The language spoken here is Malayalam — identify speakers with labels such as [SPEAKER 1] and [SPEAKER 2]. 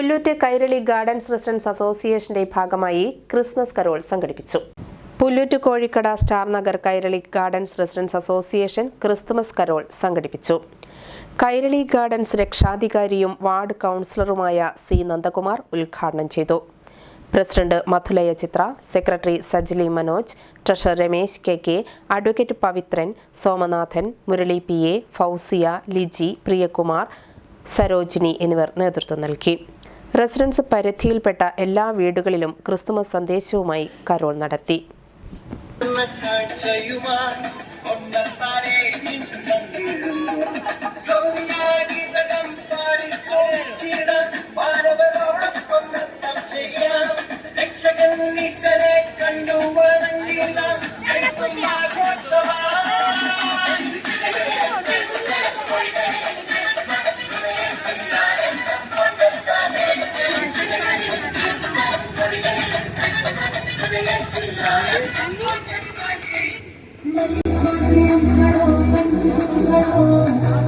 [SPEAKER 1] പുല്ലൂറ്റ് കൈരളി ഗാർഡൻസ് റെസിഡൻസ് അസോസിയേഷന്റെ ഭാഗമായി ക്രിസ്മസ് കരോൾ സംഘടിപ്പിച്ചു. Pulloot Kozhikkada star Nagar Kairali gardens residents association Christmas carol സംഘടിപ്പിച്ചു. കൈരളി ഗാർഡൻസ് രക്ഷാധികാരിയും വാർഡ് കൗൺസിലറുമായ സി നന്ദകുമാർ ഉദ്ഘാടനം ചെയ്തു. President Madhulaya Chithra, secretary Sajli Manoj, treasurer Ramesh K, advocate Pavithran, Somanathan, Murali PA, Fousia, Liji, Priyakumar, Sarojini എന്നിവർ നേതൃത്വം നൽകി. റെസിഡൻസ് പരിധിയിൽപ്പെട്ട എല്ലാ വീടുകളിലും ക്രിസ്തുമസ് സന്ദേശവുമായി കരോൾ നടത്തി.
[SPEAKER 2] Hello.